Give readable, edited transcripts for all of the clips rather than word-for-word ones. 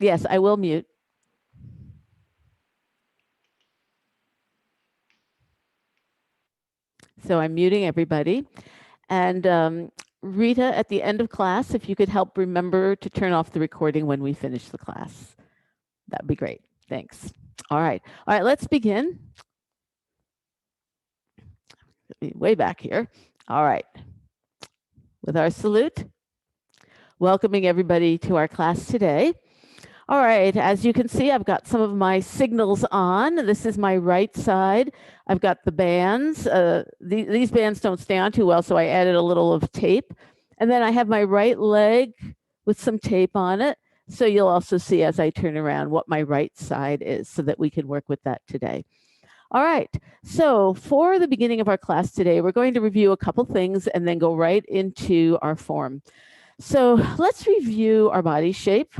Yes, I will mute. So I'm muting everybody. And Rita, at the end of class, if you could help remember to turn off the recording when we finish the class, that'd be great. Thanks. All right, let's begin. Way back here. All right, with our salute, welcoming everybody to our class today. All right, as you can see, I've got some of my signals on. This is my right side. I've got the bands. These bands don't stay on too well, so I added a little of tape. And then I have my right leg with some tape on it. So you'll also see as I turn around what my right side is so that we can work with that today. All right, so for the beginning of our class today, we're going to review a couple things and then go right into our form. So let's review our body shape.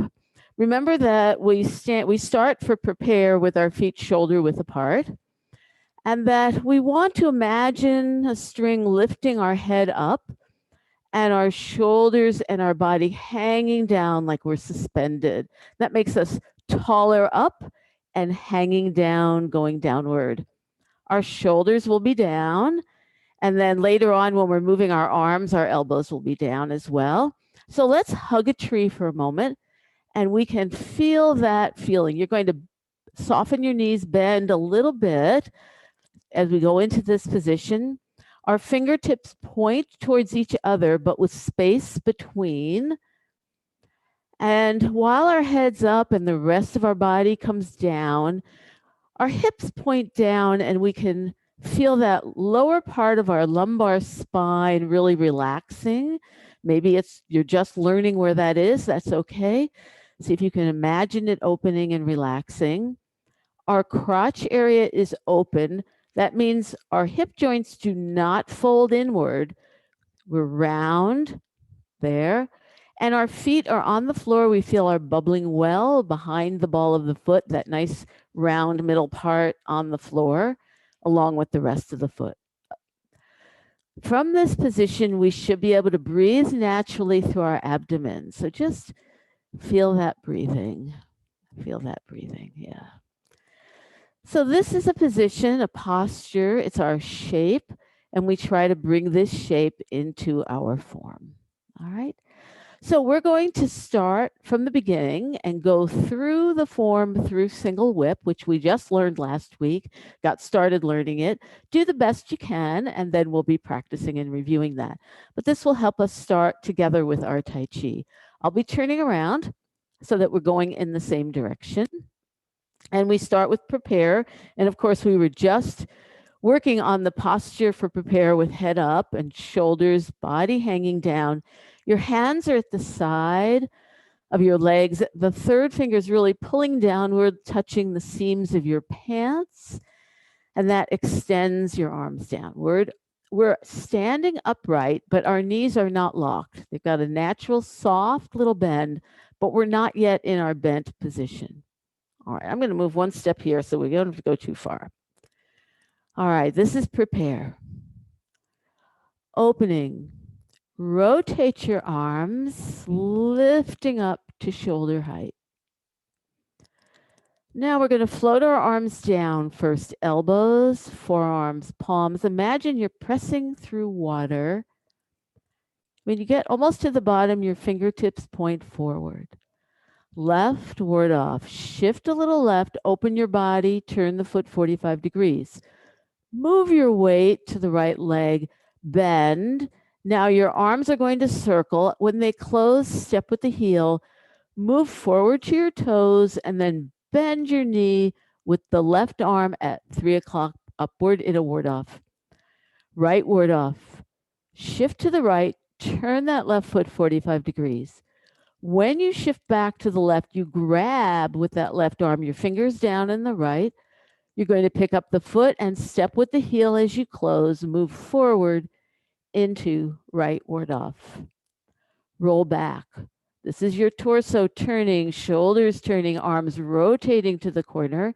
Remember that we start for prepare with our feet shoulder width apart, and that we want to imagine a string lifting our head up and our shoulders and our body hanging down like we're suspended. That makes us taller up and hanging down, going downward. Our shoulders will be down, and then later on when we're moving our arms, our elbows will be down as well. So let's hug a tree for a moment. And we can feel that feeling. You're going to soften your knees, bend a little bit as we go into this position. Our fingertips point towards each other, but with space between. And while our head's up and the rest of our body comes down, our hips point down and we can feel that lower part of our lumbar spine really relaxing. Maybe you're just learning where that is. That's okay. See if you can imagine it opening and relaxing. Our crotch area is open. That means our hip joints do not fold inward. We're round there. And our feet are on the floor. We feel our bubbling well behind the ball of the foot, that nice round middle part on the floor, along with the rest of the foot. From this position, we should be able to breathe naturally through our abdomen. So just feel that breathing. Feel that breathing, yeah. So this is a position, a posture. It's our shape, and we try to bring this shape into our form. All right. So we're going to start from the beginning and go through the form through single whip, which we just learned last week, got started learning it. Do the best you can, and then we'll be practicing and reviewing that. But this will help us start together with our Tai Chi. I'll be turning around so that we're going in the same direction. And we start with prepare. And of course, we were just working on the posture for prepare with head up and shoulders, body hanging down. Your hands are at the side of your legs. The third finger is really pulling downward, touching the seams of your pants. And that extends your arms downward. We're standing upright, but our knees are not locked. They've got a natural, soft little bend, but we're not yet in our bent position. All right, I'm going to move one step here so we don't have to go too far. All right, this is prepare. Opening. Rotate your arms, lifting up to shoulder height. Now we're going to float our arms down first, elbows, forearms, palms. Imagine you're pressing through water. When you get almost to the bottom, your fingertips point forward. Left, ward off. Shift a little left, open your body, turn the foot 45 degrees. Move your weight to the right leg, bend. Now your arms are going to circle. When they close, step with the heel, move forward to your toes, and then bend your knee with the left arm at 3 o'clock upward in a ward off. Right ward off. Shift to the right, turn that left foot 45 degrees. When you shift back to the left, you grab with that left arm, your fingers down in the right. You're going to pick up the foot and step with the heel as you close, move forward into right ward off. Roll back. This is your torso turning, shoulders turning, arms rotating to the corner,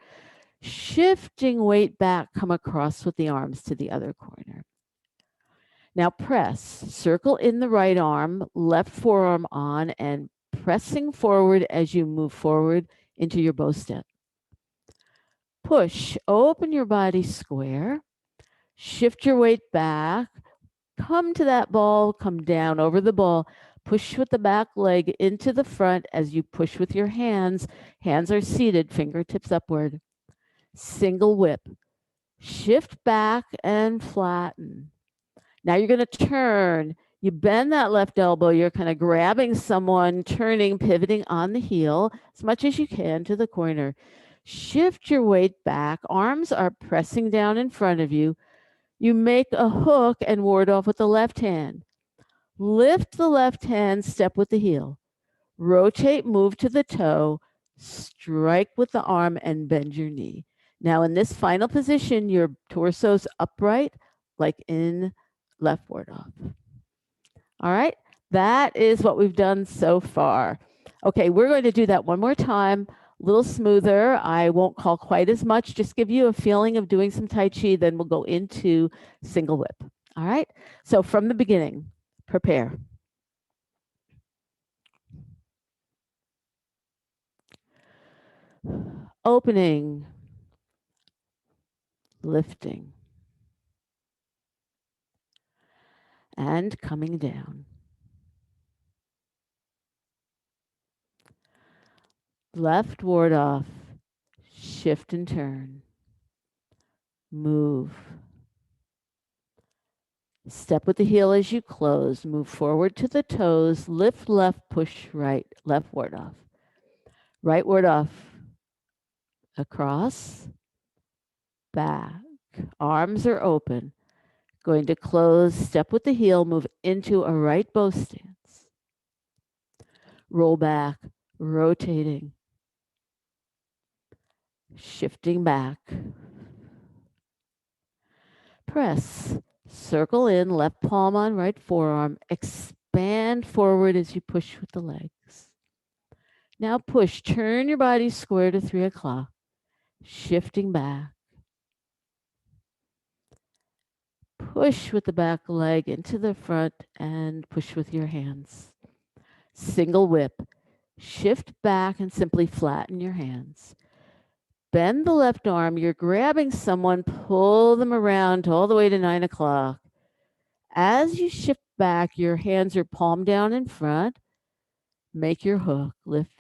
shifting weight back, come across with the arms to the other corner. Now press, circle in the right arm, left forearm on, and pressing forward as you move forward into your bow step. Push, open your body square, shift your weight back, come to that ball, come down over the ball, push with the back leg into the front as you push with your hands. Hands are seated, fingertips upward. Single whip, shift back and flatten. Now you're going to turn. You bend that left elbow. You're kind of grabbing someone, turning, pivoting on the heel as much as you can to the corner. Shift your weight back. Arms are pressing down in front of you. You make a hook and ward off with the left hand. Lift the left hand, step with the heel. Rotate, move to the toe, strike with the arm, and bend your knee. Now, in this final position, your torso's upright, like in left ward off. All right, that is what we've done so far. Okay, we're going to do that one more time, a little smoother. I won't call quite as much, just give you a feeling of doing some Tai Chi, then we'll go into single whip. All right, so from the beginning, prepare. Opening, lifting, and coming down. Left ward off, shift and turn, move. Step with the heel as you close, move forward to the toes, lift left, push right, left ward off. Right ward off, across, back. Arms are open. Going to close, step with the heel, move into a right bow stance. Roll back, rotating, shifting back. Press, circle in, left palm on right forearm, expand forward as you push with the legs. Now push, turn your body square to 3 o'clock, shifting back. Push with the back leg into the front and push with your hands. Single whip, shift back and simply flatten your hands. Bend the left arm, you're grabbing someone, pull them around all the way to 9 o'clock. As you shift back, your hands are palm down in front. Make your hook, lift.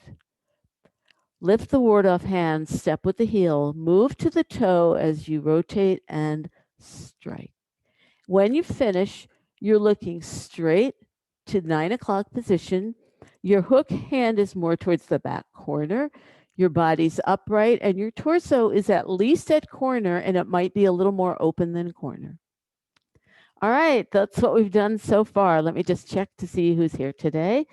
Lift the ward off hand, step with the heel, move to the toe as you rotate and strike. When you finish, you're looking straight to 9 o'clock position. Your hook hand is more towards the back corner. Your body's upright and your torso is at least at corner, and it might be a little more open than corner. All right, that's what we've done so far. Let me just check to see who's here today.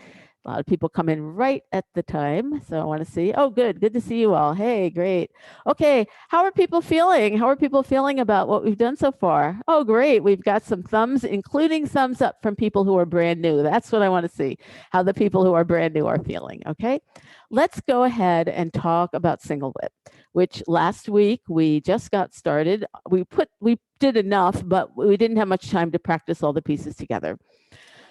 A lot of people come in right at the time, so I want to see. Oh, good to see you all. Hey, great. Okay, how are people feeling? How are people feeling about what we've done so far? Oh, great. We've got some thumbs, including thumbs up from people who are brand new. That's what I want to see, how the people who are brand new are feeling, okay? Let's go ahead and talk about single whip, which last week we just got started. We did enough, but we didn't have much time to practice all the pieces together.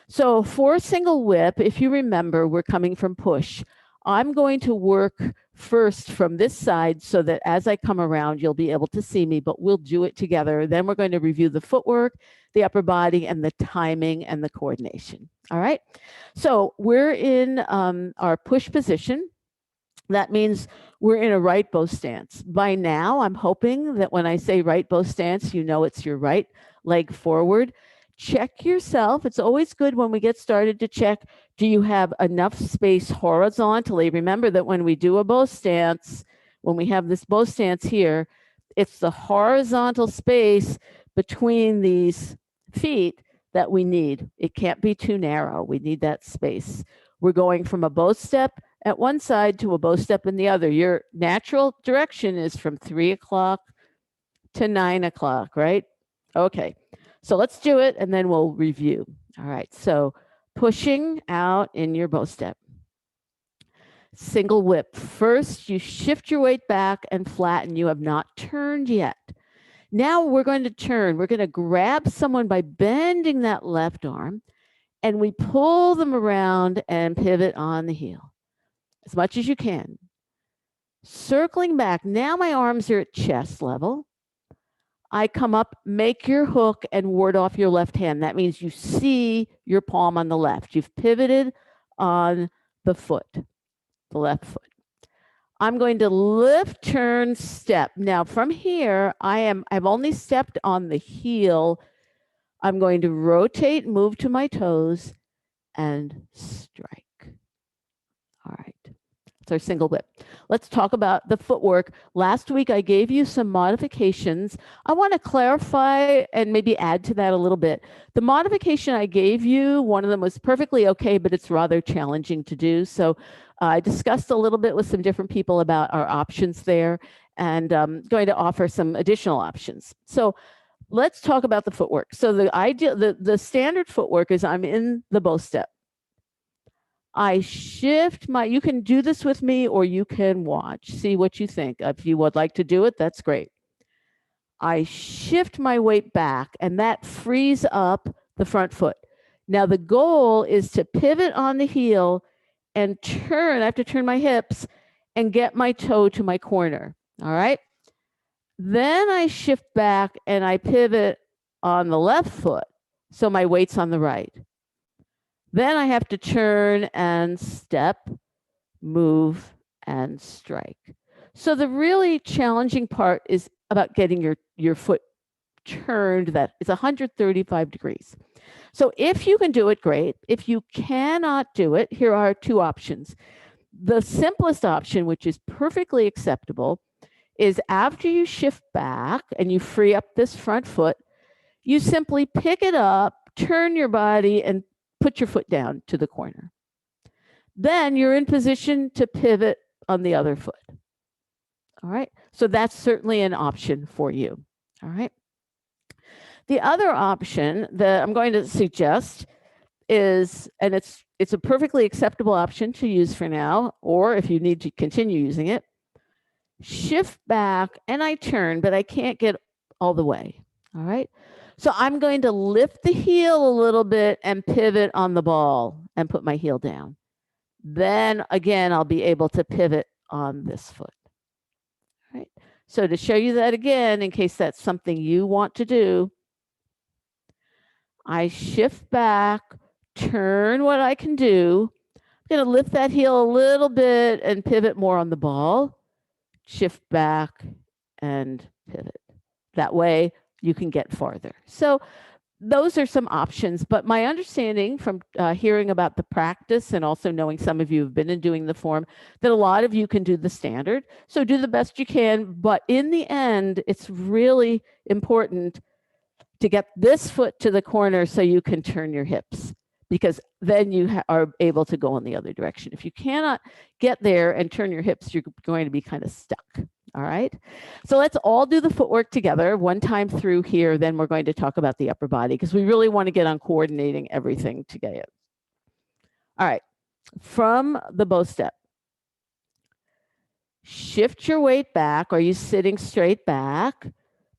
So for single whip, if you remember, we're coming from push. I'm going to work first from this side so that as I come around, you'll be able to see me, but we'll do it together. Then we're going to review the footwork, the upper body, and the timing and the coordination. All right. So we're in our push position. That means we're in a right bow stance. By now, I'm hoping that when I say right bow stance, you know it's your right leg forward. Check yourself. It's always good when we get started to check, do you have enough space horizontally? Remember that when we do a bow stance, when we have this bow stance here, it's the horizontal space between these feet that we need. It can't be too narrow. We need that space. We're going from a bow step at one side to a bow step in the other. Your natural direction is from 3 o'clock to 9 o'clock, right? Okay, so let's do it and then we'll review. All right, so pushing out in your bow step. Single whip. First, you shift your weight back and flatten. You have not turned yet. Now we're going to turn. We're going to grab someone by bending that left arm and we pull them around and pivot on the heel as much as you can. Circling back, now my arms are at chest level. I come up, make your hook and ward off your left hand. That means you see your palm on the left. You've pivoted on the foot, the left foot. I'm going to lift, turn, step. Now from here, I've only stepped on the heel. I'm going to rotate, move to my toes, and strike. All right. It's our single whip. Let's talk about the footwork. Last week, I gave you some modifications. I want to clarify and maybe add to that a little bit. The modification I gave you, one of them was perfectly okay, but it's rather challenging to do. So I discussed a little bit with some different people about our options there, and I'm going to offer some additional options. So let's talk about the footwork. So the standard footwork is I'm in the bow step. I shift you can do this with me or you can watch, see what you think. If you would like to do it, that's great. I shift my weight back and that frees up the front foot. Now the goal is to pivot on the heel and turn. I have to turn my hips and get my toe to my corner. All right. Then I shift back and I pivot on the left foot. So my weight's on the right. Then I have to turn and step, move, and strike. So the really challenging part is about getting your foot turned. That is 135 degrees. So if you can do it, great. If you cannot do it, here are two options. The simplest option, which is perfectly acceptable, is after you shift back and you free up this front foot, you simply pick it up, turn your body, and put your foot down to the corner. Then you're in position to pivot on the other foot. All right. So that's certainly an option for you. All right. The other option that I'm going to suggest is, and it's a perfectly acceptable option to use for now, or if you need to continue using it, shift back and I turn, but I can't get all the way. All right. So I'm going to lift the heel a little bit and pivot on the ball and put my heel down. Then again, I'll be able to pivot on this foot. All right. So to show you that again, in case that's something you want to do, I shift back, turn what I can do. I'm going to lift that heel a little bit and pivot more on the ball. Shift back and pivot. That way you can get farther. So those are some options, but my understanding from hearing about the practice and also knowing some of you have been in doing the form, that a lot of you can do the standard. So do the best you can, but in the end, it's really important to get this foot to the corner so you can turn your hips, because then you are able to go in the other direction. If you cannot get there and turn your hips, you're going to be kind of stuck. All right. So let's all do the footwork together one time through here. Then we're going to talk about the upper body because we really want to get on coordinating everything together. All right. From the bow step, shift your weight back. Are you sitting straight back?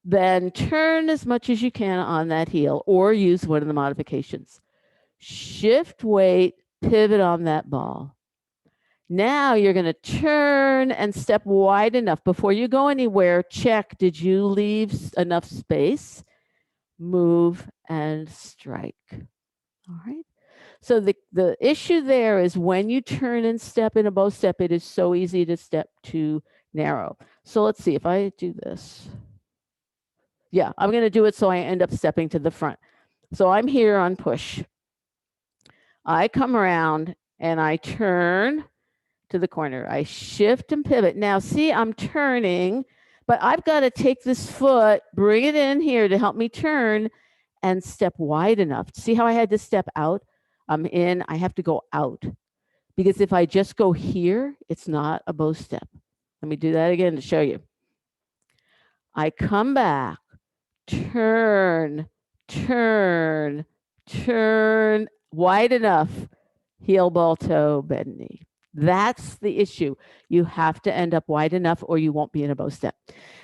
Then turn as much as you can on that heel or use one of the modifications. Shift weight, pivot on that ball. Now you're going to turn and step wide enough. Before you go anywhere, check, did you leave enough space? Move and strike. All right. So the issue there is when you turn and step in a bow step, it is so easy to step too narrow. So let's see if I do this. Yeah, I'm going to do it so I end up stepping to the front. So I'm here on push. I come around and I turn to the corner. I shift and pivot. Now, see, I'm turning, but I've got to take this foot, bring it in here to help me turn and step wide enough. See how I had to step out? I'm in, I have to go out. Because if I just go here, it's not a bow step. Let me do that again to show you. I come back, turn, turn, turn, wide enough, heel, ball, toe, bend knee. That's the issue. You have to end up wide enough or you won't be in a bow step.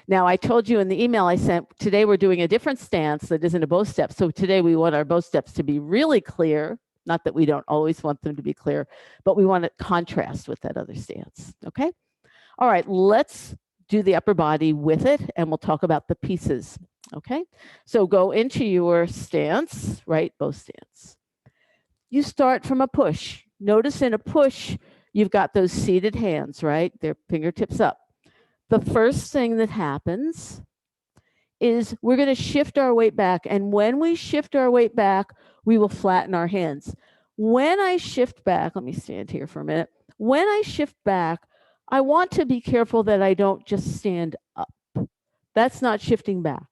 Now, I told you in the email I sent, today we're doing a different stance that isn't a bow step. So today we want our bow steps to be really clear, Not that we don't always want them to be clear, but we want to contrast with that other stance. Okay. All right, let's do the upper body with it, and we'll talk about the pieces. Okay. So go into your stance, right? Bow stance. You start from a push. Notice in a push, you've got those seated hands, right? Their fingertips up. The first thing that happens is we're going to shift our weight back. And when we shift our weight back, we will flatten our hands. When I shift back, let me stand here for a minute. When I shift back, I want to be careful that I don't just stand up. That's not shifting back.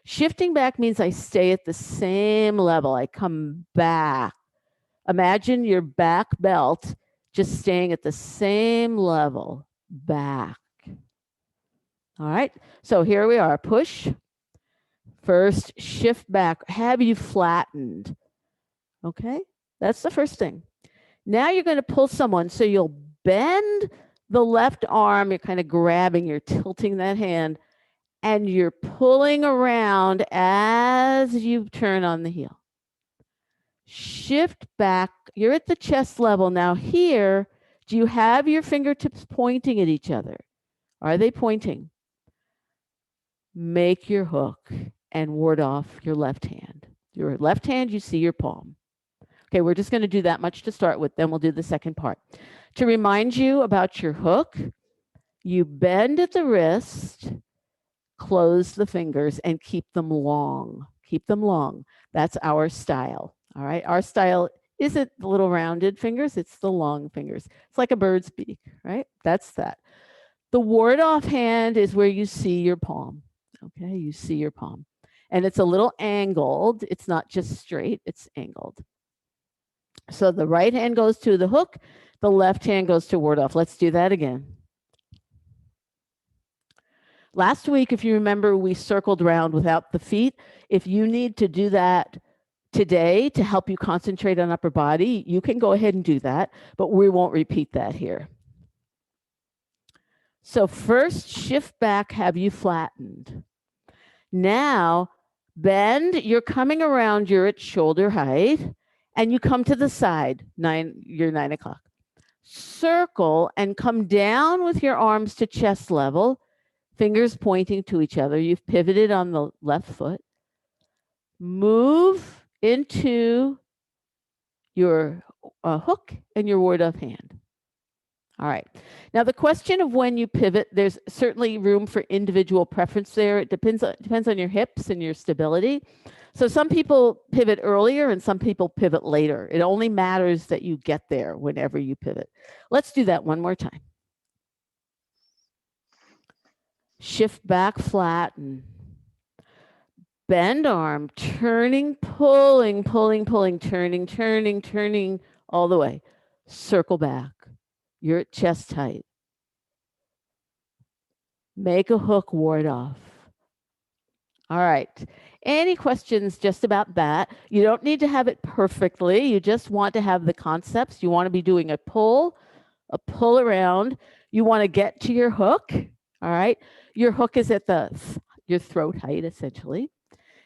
Shifting back means I stay at the same level. I come back. Imagine your back belt just staying at the same level, back. All right, so here we are, push. First, shift back, have you flattened? Okay, that's the first thing. Now you're going to pull someone, so you'll bend the left arm, you're kind of grabbing, you're tilting that hand, and you're pulling around as you turn on the heel. Shift back, you're at the chest level. Now here, do you have your fingertips pointing at each other? Are they pointing? Make your hook and ward off your left hand. Your left hand, you see your palm. Okay, we're just going to do that much to start with, then we'll do the second part. To remind you about your hook, you bend at the wrist, close the fingers, and keep them long. Keep them long. That's our style. All right, our style isn't the little rounded fingers, it's the long fingers. It's like a bird's beak, right? That's that. The ward off hand is where you see your palm. Okay, you see your palm. And it's a little angled. It's not just straight, it's angled. So the right hand goes to the hook, the left hand goes to ward off. Let's do that again. Last week, if you remember, we circled around without the feet. If you need to do that today to help you concentrate on upper body, you can go ahead and do that, but we won't repeat that here. So first, shift back, have you flattened? Now, bend, you're coming around, you're at shoulder height, and you come to the side, you're 9 o'clock. Circle and come down with your arms to chest level, fingers pointing to each other. You've pivoted on the left foot. Move into your hook and your ward off hand. All right. Now the question of when you pivot, there's certainly room for individual preference there. It depends on your hips and your stability. So some people pivot earlier and some people pivot later. It only matters that you get there whenever you pivot. Let's do that one more time. Shift back, flatten. Bend arm, turning, pulling, pulling, pulling, turning, turning, turning all the way. Circle back. You're at chest height. Make a hook, ward off. All right. Any questions just about that? You don't need to have it perfectly. You just want to have the concepts. You want to be doing a pull around. You want to get to your hook. All right. Your hook is at your throat height, essentially.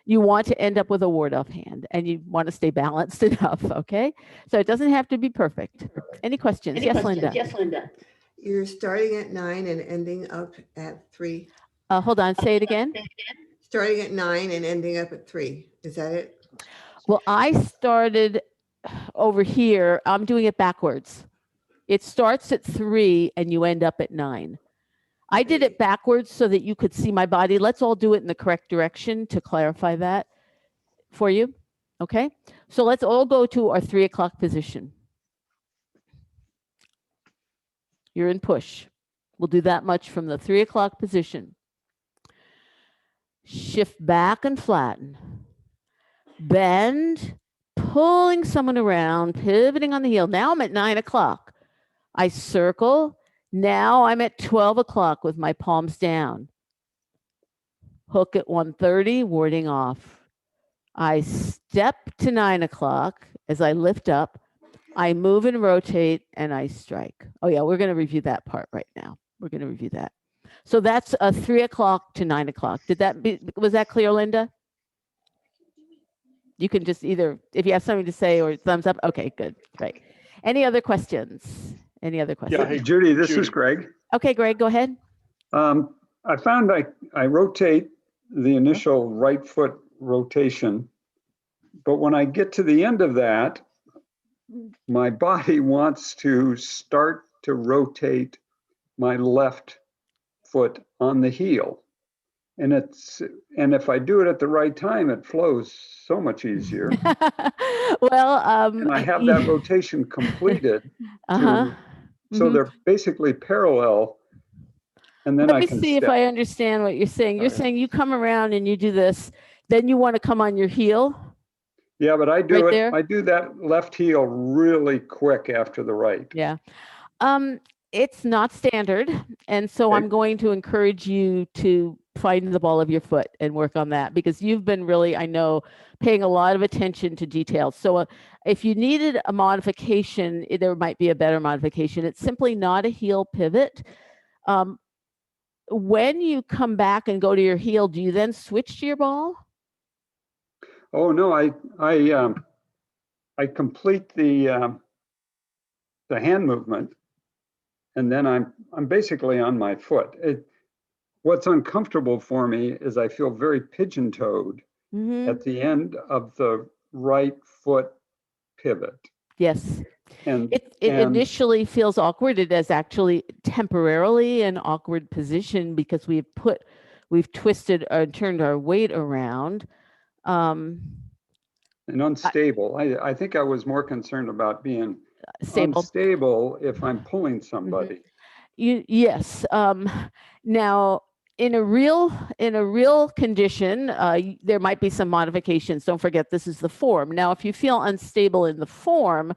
You want to end up with a ward off hand and you want to stay balanced enough. Okay. So it doesn't have to be perfect. Any questions? Yes, Linda. Yes, Linda. You're starting at 9 and ending up at 3. Hold on. Say it again. Starting at 9 and ending up at 3. Is that it? Well, I started over here. I'm doing it backwards. It starts at 3 and you end up at 9. I did it backwards so that you could see my body. Let's all do it in the correct direction to clarify that for you. Okay. So let's all go to our 3 o'clock position. You're in push. We'll do that much from the 3 o'clock position. Shift back and flatten. Bend, pulling someone around, pivoting on the heel. Now I'm at 9 o'clock. I circle. Now I'm at 12 o'clock with my palms down. Hook at 1:30, warding off. I step to 9 o'clock as I lift up. I move and rotate and I strike. Oh yeah, we're going to review that part right now. We're going to review that. So that's a 3 o'clock to 9 o'clock. Was that clear, Linda? you can just either, if you have something to say or thumbs up. Okay, good, great. Any other questions? Any other questions? Yeah, hey, Judy, this Judy. is Greg. Okay, Greg, go ahead. I found I rotate the initial right foot rotation, but when I get to the end of that, my body wants to start to rotate my left foot on the heel. And if I do it at the right time, it flows so much easier. Well, And I have that rotation completed uh-huh. so they're basically parallel. And then Let I me can see if step. I understand what you're saying. You're Okay. saying you come around and you do this, then you want to come on your heel. Yeah, but I do Right it. there? I do that left heel really quick after the right. Yeah. It's not standard. And so Okay. I'm going to encourage you to find the ball of your foot and work on that, because you've been really, I know, paying a lot of attention to details. So if you needed a modification, there might be a better modification. It's simply not a heel pivot. When you come back and go to your heel, do you then switch to your ball? Oh no, I complete the hand movement, and then I'm basically on my foot. What's uncomfortable for me is I feel very pigeon-toed at the end of the right foot pivot. Yes. And It initially feels awkward. It is actually temporarily an awkward position because we've twisted or turned our weight around. And unstable. I think I was more concerned about being Stable. unstable if I'm pulling somebody. Yes. Now, in a real condition, there might be some modifications. Don't forget, this is the form. Now, if you feel unstable in the form,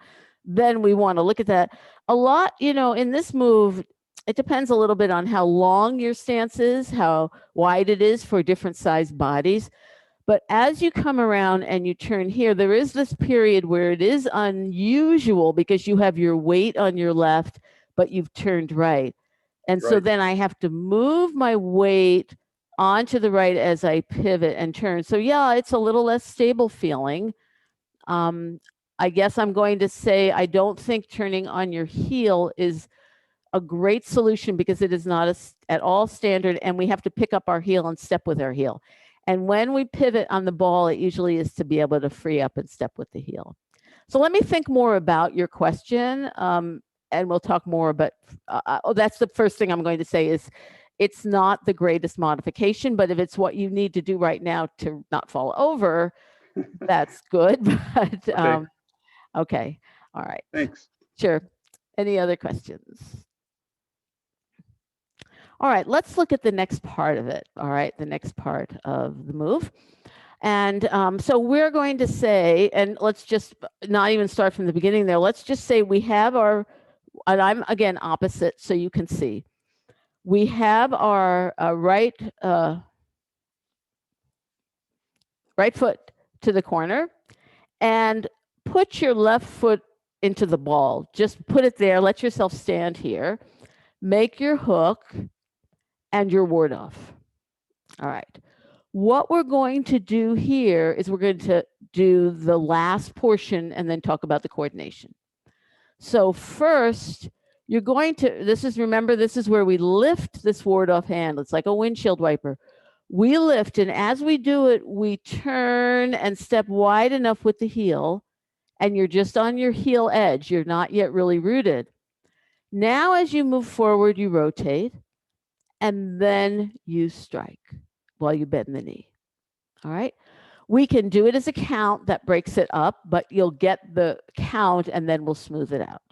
then we want to look at that. A lot, in this move, it depends a little bit on how long your stance is, how wide it is for different sized bodies. But as you come around and you turn here, there is this period where it is unusual because you have your weight on your left, but you've turned right. And so then I have to move my weight onto the right as I pivot and turn. So yeah, it's a little less stable feeling. I guess I'm going to say I don't think turning on your heel is a great solution because it is not at all standard, and we have to pick up our heel and step with our heel. And when we pivot on the ball, it usually is to be able to free up and step with the heel. So let me think more about your question, and we'll talk more. But that's the first thing I'm going to say is it's not the greatest modification, but if it's what you need to do right now to not fall over, that's good. But okay. All right. Thanks. Sure. Any other questions? All right, let's look at the next part of it. All right, the next part of the move. And so we're going to say, and let's just not even start from the beginning there. Let's just say we have our, and I'm again opposite so you can see. We have our right foot to the corner, and put your left foot into the ball. Just put it there. Let yourself stand here. Make your hook and your ward off. All right. What we're going to do here is we're going to do the last portion and then talk about the coordination. So first, you're going to, remember, this is where we lift this ward off hand. It's like a windshield wiper. We lift, and as we do it, we turn and step wide enough with the heel, and you're just on your heel edge. You're not yet really rooted. Now, as you move forward, you rotate, and then you strike while you bend the knee. All right. We can do it as a count that breaks it up, but you'll get the count and then we'll smooth it out.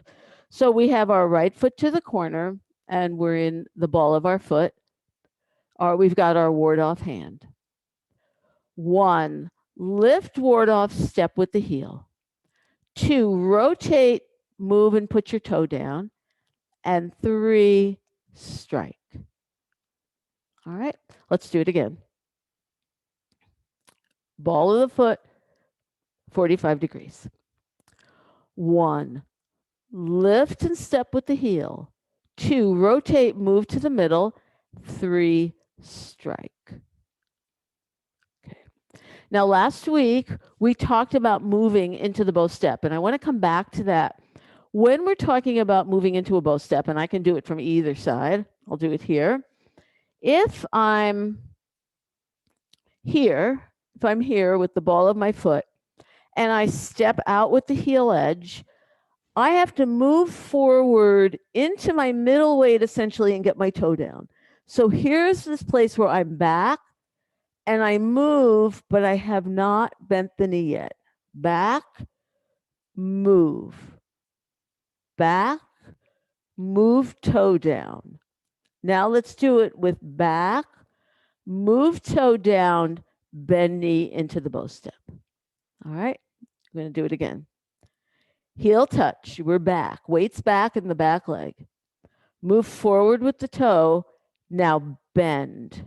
So we have our right foot to the corner and we're in the ball of our foot, or we've got our ward off hand. 1, lift, ward off, step with the heel. 2, rotate, move and put your toe down. And 3, strike. All right, let's do it again. Ball of the foot, 45 degrees. 1, lift and step with the heel. 2, rotate, move to the middle. 3, strike. Okay. Now, last week, we talked about moving into the bow step, and I want to come back to that. When we're talking about moving into a bow step, and I can do it from either side, I'll do it here. If I'm here with the ball of my foot, and I step out with the heel edge, I have to move forward into my middle weight essentially and get my toe down. So here's this place where I'm back and I move, but I have not bent the knee yet. Back, move. Back, move toe down. Now let's do it with back, move toe down, bend knee into the bow step. All right, I'm going to do it again. Heel touch, we're back. Weights back in the back leg. Move forward with the toe. Now bend.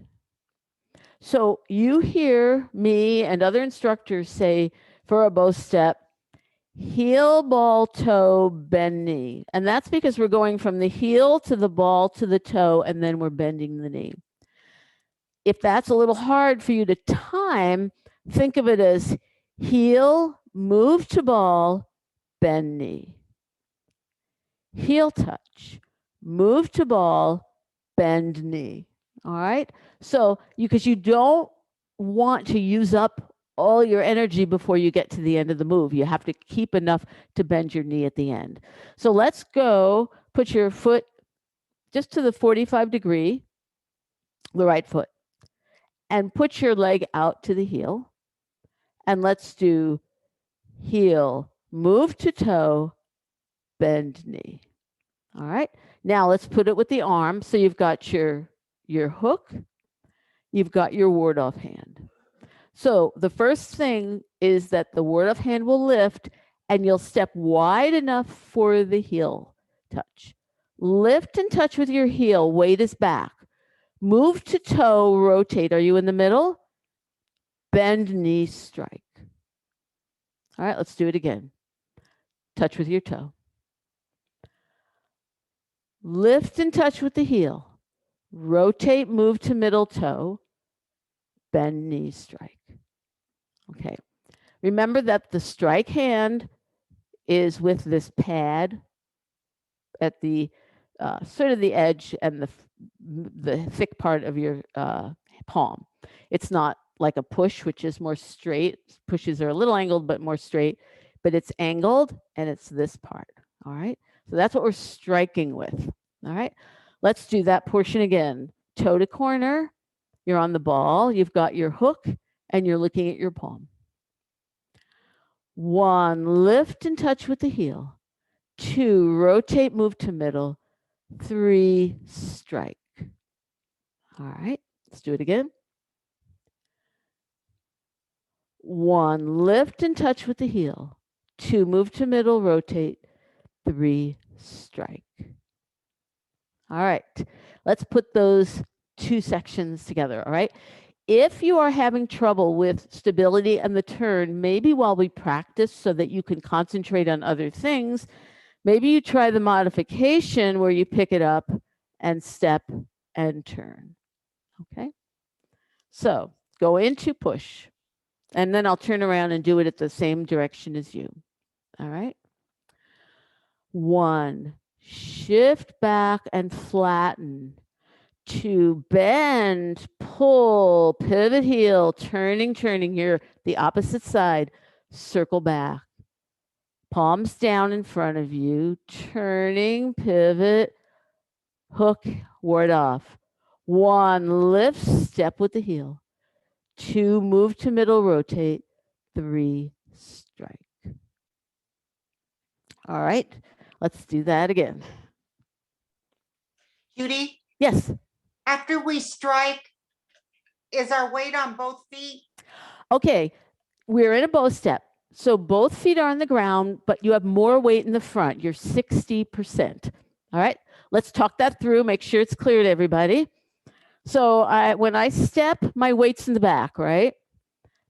So you hear me and other instructors say for a bow step, heel, ball, toe, bend knee. And that's because we're going from the heel to the ball to the toe, and then we're bending the knee. If that's a little hard for you to time, think of it as heel, move to ball, bend knee. Heel touch, move to ball, bend knee. All right. So because you don't want to use up all your energy before you get to the end of the move. You have to keep enough to bend your knee at the end. So let's go put your foot just to the 45 degree, the right foot, and put your leg out to the heel. And let's do heel, move to toe, bend knee. All right. Now let's put it with the arm. So you've got your hook, you've got your ward-off hand. So the first thing is that the ward-off hand will lift and you'll step wide enough for the heel touch. Lift and touch with your heel, weight is back. Move to toe, rotate. Are you in the middle? Bend, knee, strike. All right, let's do it again. Touch with your toe. Lift and touch with the heel. Rotate, move to middle toe, bend, knee, strike. Okay. Remember that the strike hand is with this pad at the sort of the edge and the thick part of your palm. It's not like a push, which is more straight. Pushes are a little angled, but more straight, but it's angled and it's this part. All right. So that's what we're striking with. All right. Let's do that portion again. Toe to corner. You're on the ball. You've got your hook and you're looking at your palm. 1, lift and touch with the heel. 2, rotate, move to middle. 3, strike. All right, let's do it again. 1, lift and touch with the heel. 2, move to middle, rotate. 3, strike. All right, let's put those 2 sections together, all right? If you are having trouble with stability and the turn, maybe while we practice so that you can concentrate on other things, maybe you try the modification where you pick it up and step and turn, okay? So go into push, and then I'll turn around and do it at the same direction as you, all right? 1, shift back and flatten. 2, bend, pull, pivot heel, turning here, the opposite side, circle back. Palms down in front of you, turning, pivot, hook, ward off. 1, lift, step with the heel. 2, move to middle, rotate. 3, strike. All right, let's do that again. Judy, Yes. after we strike, is our weight on both feet? Okay, we're in a bow step. So both feet are on the ground, but you have more weight in the front. You're 60%. All right, let's talk that through, make sure it's clear to everybody. So when I step, my weight's in the back, right?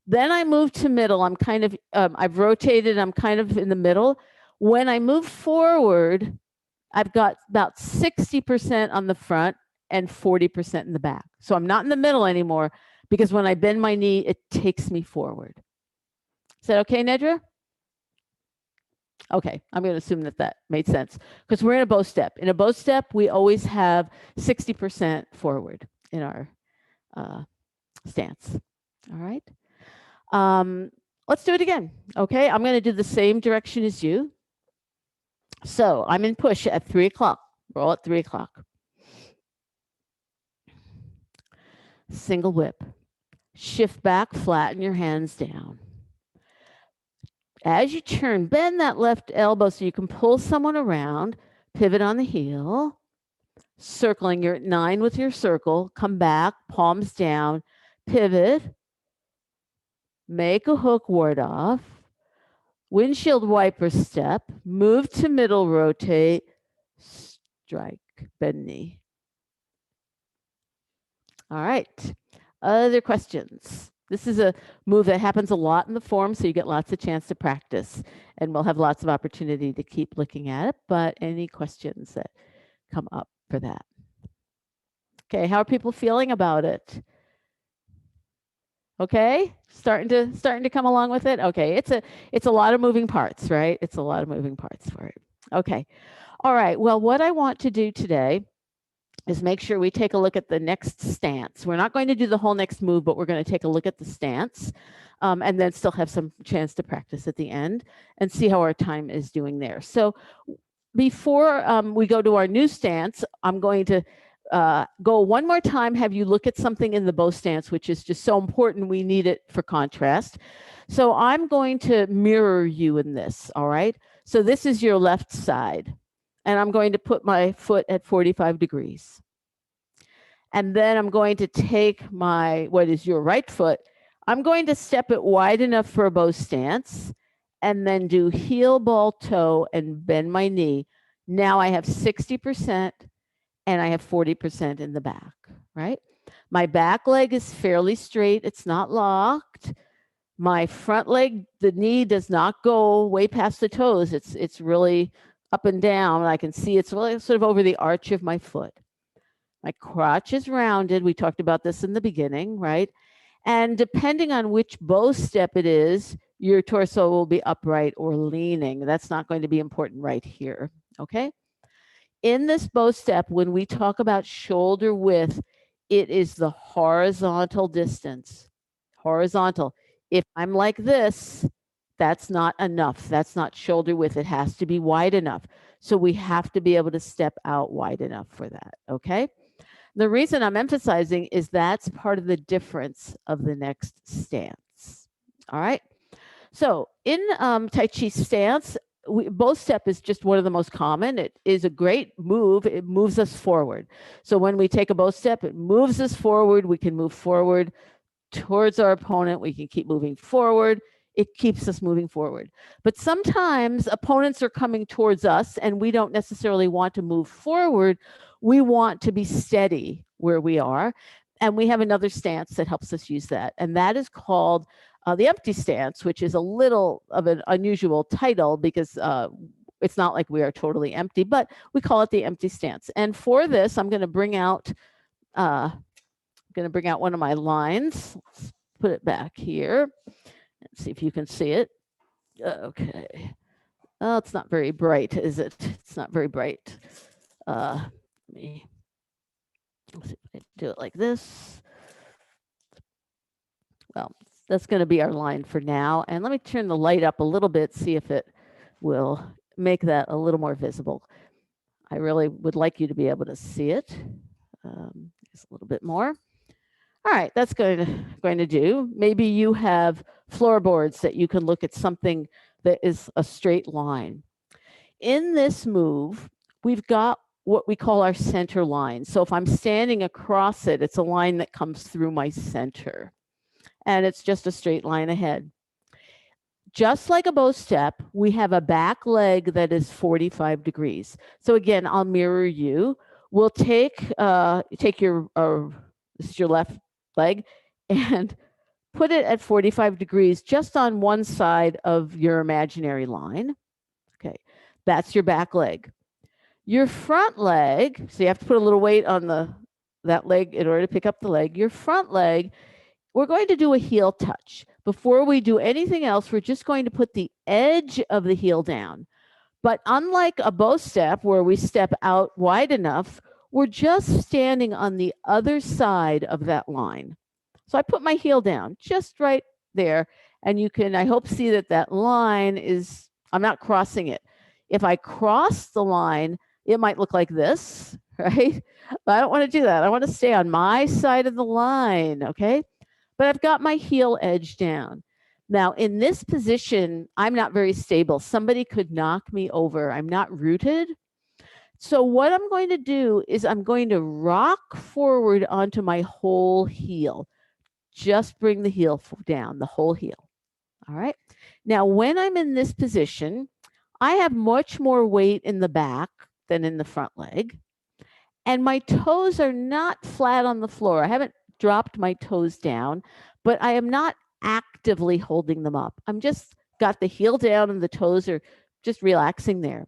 Then I move to middle. I'm kind of, I've rotated, I'm kind of in the middle. When I move forward, I've got about 60% on the front and 40% in the back. So I'm not in the middle anymore, because when I bend my knee, it takes me forward. Is that okay, Nedra? Okay, I'm going to assume that that made sense because we're in a bow step. In a bow step, we always have 60% forward in our stance. All right. Let's do it again. Okay, I'm going to do the same direction as you. So I'm in push at 3 o'clock. Roll at 3 o'clock. Single whip. Shift back, flatten your hands down. As you turn, bend that left elbow so you can pull someone around, pivot on the heel, circling. You're at 9 with your circle. Come back, palms down, pivot, make a hook ward off, windshield wiper step, move to middle, rotate, strike, bend knee. All right. Other questions? This is a move that happens a lot in the form, so you get lots of chance to practice, and we'll have lots of opportunity to keep looking at it. But any questions that come up for that? Okay, how are people feeling about it? Okay, starting to come along with it. Okay, it's a lot of moving parts, right? It's a lot of moving parts for it. Okay, all right. Well, what I want to do today is make sure we take a look at the next stance. We're not going to do the whole next move, but we're going to take a look at the stance and then still have some chance to practice at the end and see how our time is doing there. So before we go to our new stance, I'm going to go one more time, have you look at something in the bow stance, which is just so important. We need it for contrast. So I'm going to mirror you in this, all right? So this is your left side. And I'm going to put my foot at 45 degrees. And then I'm going to take what is your right foot. I'm going to step it wide enough for a bow stance and then do heel, ball, toe, and bend my knee. Now I have 60% and I have 40% in the back, right? My back leg is fairly straight. It's not locked. My front leg, the knee does not go way past the toes. It's really up and down. I can see it's really sort of over the arch of my foot. My crotch is rounded. We talked about this in the beginning, right? And depending on which bow step it is, your torso will be upright or leaning. That's not going to be important right here, okay? In this bow step, when we talk about shoulder width, it is the horizontal distance. Horizontal. If I'm like this, that's not enough. That's not shoulder width. It has to be wide enough. So we have to be able to step out wide enough for that, okay? The reason I'm emphasizing is that's part of the difference of the next stance, all right? So in Tai Chi Stance, bow step is just one of the most common. It is a great move. It moves us forward. So when we take a bow step, it moves us forward. We can move forward towards our opponent. We can keep moving forward. It keeps us moving forward. But sometimes opponents are coming towards us and we don't necessarily want to move forward. We want to be steady where we are. And we have another stance that helps us use that. And that is called the empty stance, which is a little of an unusual title because it's not like we are totally empty, but we call it the empty stance. And for this, I'm going to bring out one of my lines. Let's put it back here. Let's see if you can see it. Okay. Oh, it's not very bright, is it? It's not very bright. Let's see if I do it like this. Well, that's going to be our line for now. And let me turn the light up a little bit, see if it will make that a little more visible. I really would like you to be able to see it just a little bit more. All right, that's going to do. Maybe you have floorboards that you can look at something that is a straight line. In this move, we've got what we call our center line. So if I'm standing across it, it's a line that comes through my center. And it's just a straight line ahead. Just like a bow step, we have a back leg that is 45 degrees. So again, I'll mirror you. We'll take your this is your left leg and put it at 45 degrees just on one side of your imaginary line. Okay, that's your back leg. Your front leg, so you have to put a little weight on that leg in order to pick up the leg. Your front leg we're going to do a heel touch. Before we do anything else, we're just going to put the edge of the heel down. But unlike a bow step where we step out wide enough, we're just standing on the other side of that line. So I put my heel down just right there. And you can, I hope, see that that line is, I'm not crossing it. If I cross the line, it might look like this, right? But I don't want to do that. I want to stay on my side of the line, okay? But I've got my heel edge down. Now, in this position, I'm not very stable. Somebody could knock me over. I'm not rooted. So what I'm going to do is I'm going to rock forward onto my whole heel. Just bring the heel down, the whole heel. All right. Now, when I'm in this position, I have much more weight in the back than in the front leg. And my toes are not flat on the floor. I haven't dropped my toes down, but I am not actively holding them up. I'm just got the heel down and the toes are just relaxing there.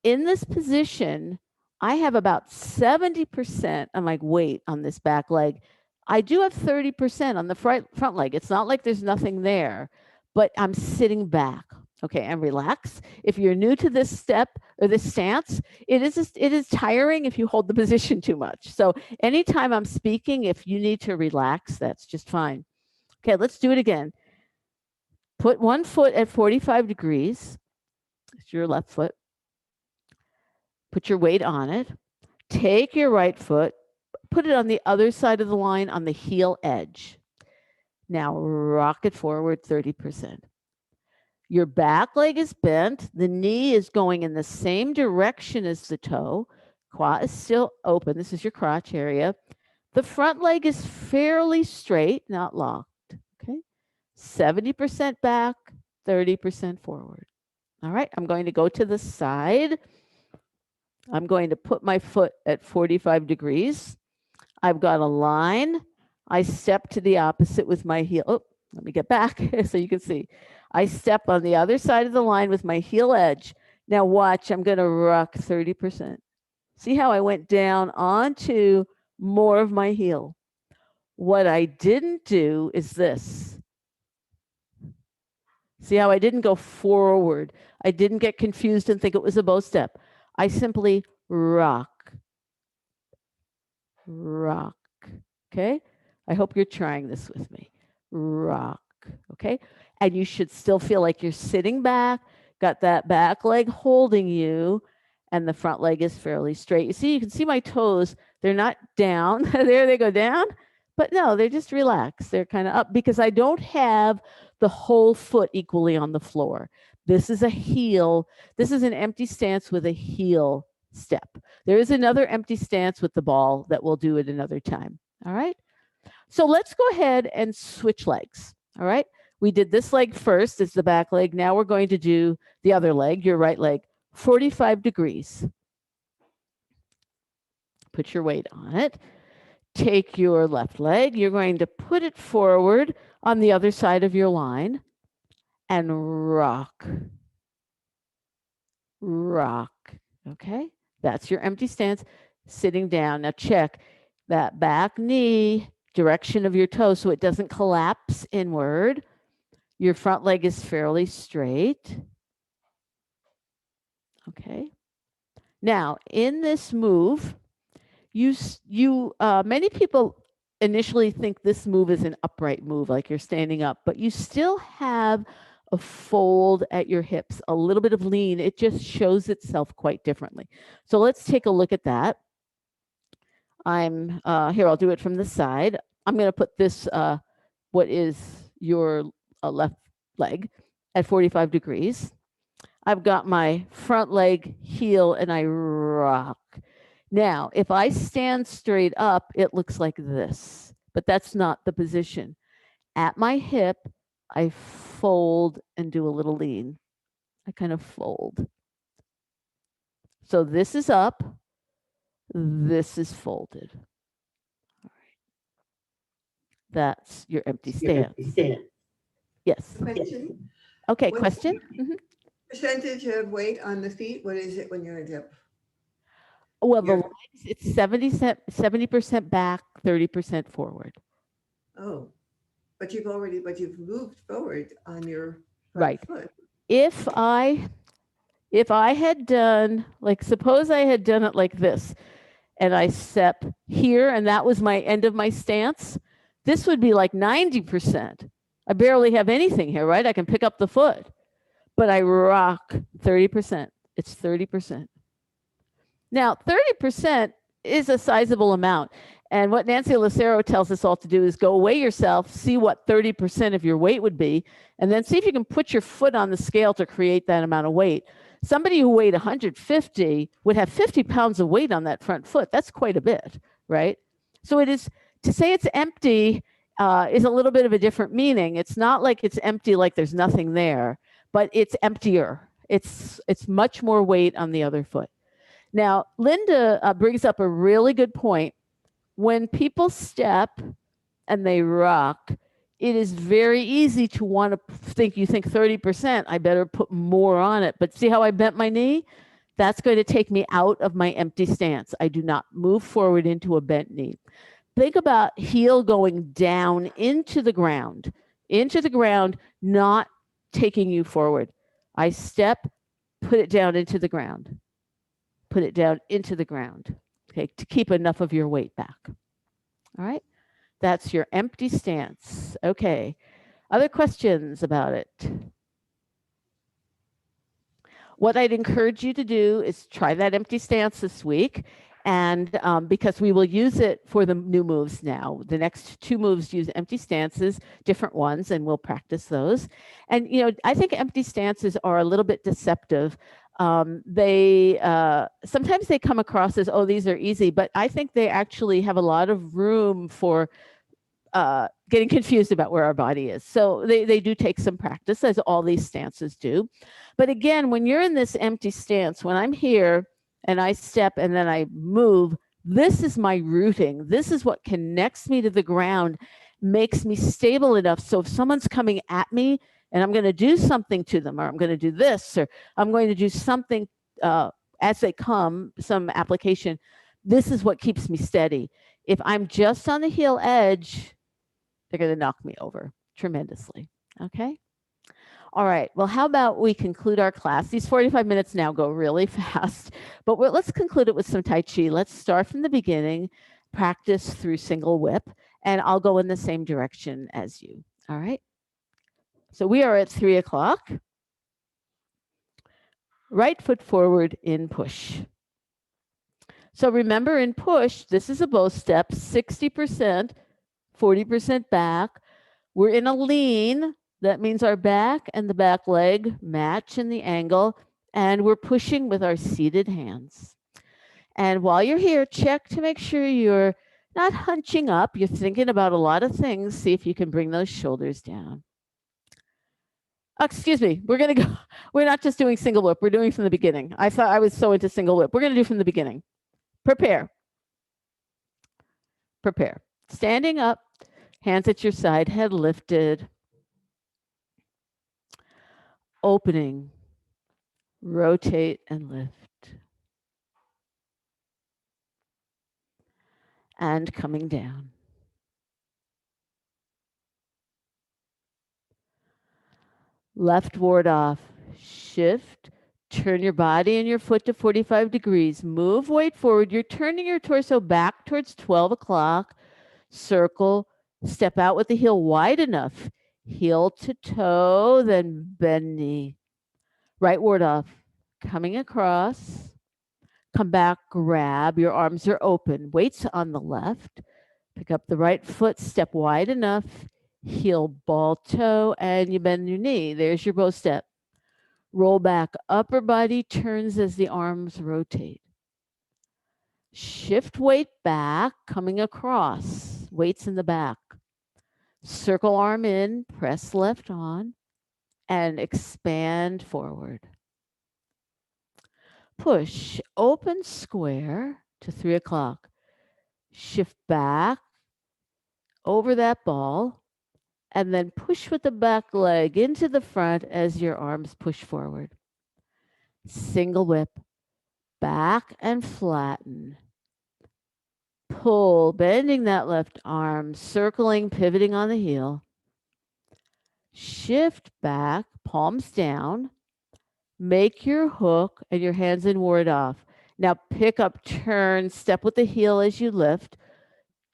In this position, I have about 70% of my weight on this back leg. I do have 30% on the front leg. It's not like there's nothing there, but I'm sitting back. Okay, and relax. If you're new to this step or this stance, it is tiring if you hold the position too much. So anytime I'm speaking, if you need to relax, that's just fine. Okay, let's do it again. Put one foot at 45 degrees. It's your left foot. Put your weight on it. Take your right foot, put it on the other side of the line on the heel edge. Now rock it forward 30%. Your back leg is bent. The knee is going in the same direction as the toe. Quad is still open. This is your crotch area. The front leg is fairly straight, not locked. Okay. 70% back, 30% forward. All right. I'm going to go to the side. I'm going to put my foot at 45 degrees. I've got a line. I step to the opposite with my heel. Oh, let me get back so you can see. I step on the other side of the line with my heel edge. Now watch, I'm going to rock 30%. See how I went down onto more of my heel. What I didn't do is this. See how I didn't go forward. I didn't get confused and think it was a bow step. I simply rock. Rock. Okay? I hope you're trying this with me. Rock. Okay? And you should still feel like you're sitting back, got that back leg holding you, and the front leg is fairly straight. You see, you can see my toes. They're not down. There they go down. But no, they're just relaxed. They're kind of up because I don't have the whole foot equally on the floor. This is a heel. This is an empty stance with a heel step. There is another empty stance with the ball that we'll do at another time. All right. So let's go ahead and switch legs. All right. We did this leg first. It's the back leg. Now we're going to do the other leg, your right leg, 45 degrees. Put your weight on it. Take your left leg. You're going to put it forward on the other side of your line and rock. Rock. Okay. That's your empty stance. Sitting down. Now check that back knee direction of your toe so it doesn't collapse inward. Your front leg is fairly straight. Okay. Now, in this move, many people initially think this move is an upright move, like you're standing up, but you still have a fold at your hips, a little bit of lean. It just shows itself quite differently. So let's take a look at that. Here, I'll do it from the side. I'm going to put this, what is your left leg, at 45 degrees. I've got my front leg heel and I rock. Now, if I stand straight up, it looks like this, but that's not the position. At my hip, I fold and do a little lean. I kind of fold. So this is up, this is folded. All right. That's your empty stance. Yes. Question. Okay, What's question? Percentage of weight on the feet? What is it when you're in dip? Well, the Your- legs, it's 70% back, 30% forward. Oh, But you've moved forward on your Right. foot. If I had done, like, suppose I had done it like this, and I step here, and that was my end of my stance, this would be like 90%. I barely have anything here, right? I can pick up the foot, but I rock 30%. It's 30%. Now, 30% is a sizable amount. And what Nancy Lucero tells us all to do is go weigh yourself, see what 30% of your weight would be, and then see if you can put your foot on the scale to create that amount of weight. Somebody who weighed 150 would have 50 pounds of weight on that front foot. That's quite a bit, right? So it is, to say it's empty is a little bit of a different meaning. It's not like it's empty, like there's nothing there, but it's emptier. It's much more weight on the other foot. Now, Linda brings up a really good point. When people step and they rock, it is very easy to want to think, you think 30%, I better put more on it. But see how I bent my knee? That's going to take me out of my empty stance. I do not move forward into a bent knee. Think about heel going down into the ground, not taking you forward. I step, put it down into the ground. Put it down into the ground, okay, to keep enough of your weight back. All right, that's your empty stance. Okay, other questions about it? What I'd encourage you to do is try that empty stance this week. And because we will use it for the new moves now. The next two moves use empty stances, different ones, and we'll practice those. And, you know, I think empty stances are a little bit deceptive. They sometimes they come across as, oh, these are easy, but I think they actually have a lot of room for getting confused about where our body is. So they do take some practice, as all these stances do. But again, when you're in this empty stance, when I'm here and I step and then I move, this is my rooting. This is what connects me to the ground, makes me stable enough. So if someone's coming at me and I'm going to do something to them, or I'm going to do this, or I'm going to do something as they come, some application, this is what keeps me steady. If I'm just on the heel edge, they're going to knock me over tremendously. Okay. All right. Well, how about we conclude our class? These 45 minutes now go really fast, but let's conclude it with some Tai Chi. Let's start from the beginning, practice through single whip, and I'll go in the same direction as you. All right. So we are at 3 o'clock. Right foot forward in push. So remember, in push, this is a bow step, 60%, 40% back. We're in a lean. That means our back and the back leg match in the angle, and we're pushing with our seated hands. And while you're here, check to make sure you're not hunching up. You're thinking about a lot of things. See if you can bring those shoulders down. Excuse me, we're going to go. We're not just doing single whip. We're doing from the beginning. I thought I was so into single whip. We're going to do from the beginning. Prepare. Prepare. Standing up, hands at your side, head lifted. Opening, rotate and lift. And coming down. Left ward off, shift, turn your body and your foot to 45 degrees. Move weight forward. You're turning your torso back towards 12 o'clock. Circle, step out with the heel wide enough. Heel to toe, then bend knee. Right ward off, coming across. Come back, grab. Your arms are open. Weights on the left. Pick up the right foot, step wide enough. Heel, ball, toe, and you bend your knee. There's your bow step. Roll back. Upper body turns as the arms rotate. Shift weight back, coming across. Weights in the back. Circle arm in, press left on, and expand forward. Push, open square to 3 o'clock. Shift back over that ball, and then push with the back leg into the front as your arms push forward. Single whip, back and flatten. Pull, bending that left arm, circling, pivoting on the heel. shift back, palms down, make your hook and your hands and ward off. Now pick up, turn, step with the heel as you lift,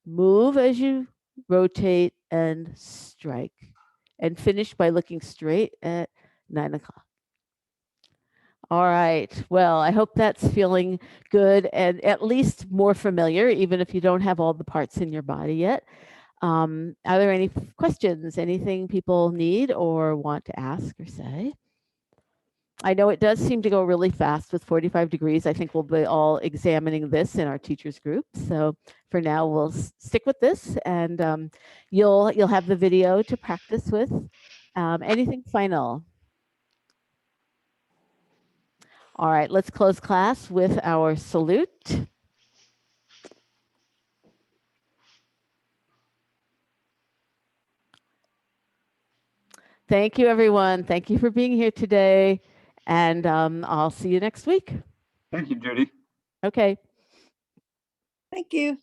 move as you rotate and strike, and finish by looking straight at 9 o'clock. All right. Well, I hope that's feeling good and at least more familiar, even if you don't have all the parts in your body yet. Are there any questions, anything people need or want to ask or say? I know it does seem to go really fast with 45 degrees. I think we'll be all examining this in our teachers group. So for now, we'll stick with this, and you'll have the video to practice with. Anything final? All right, let's close class with our salute. Thank you, everyone. Thank you for being here today. And I'll see you next week. Thank you, Judy. Okay. Thank you.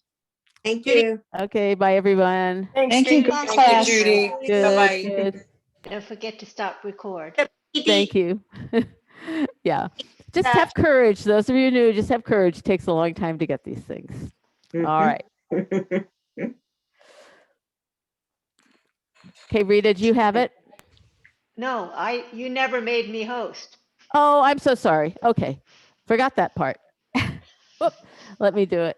Thank Judy. you. Okay. Bye, everyone. Thank you. Good Thank you, class. Judy. Good. Bye-bye. Good. Don't forget to stop record. Thank you. Yeah. Just have courage. Those of you new, just have courage. It takes a long time to get these things. All right. Okay, Rita, do you have it? No, you never made me host. Oh, I'm so sorry. Okay. Forgot that part. Whoop. Let me do it.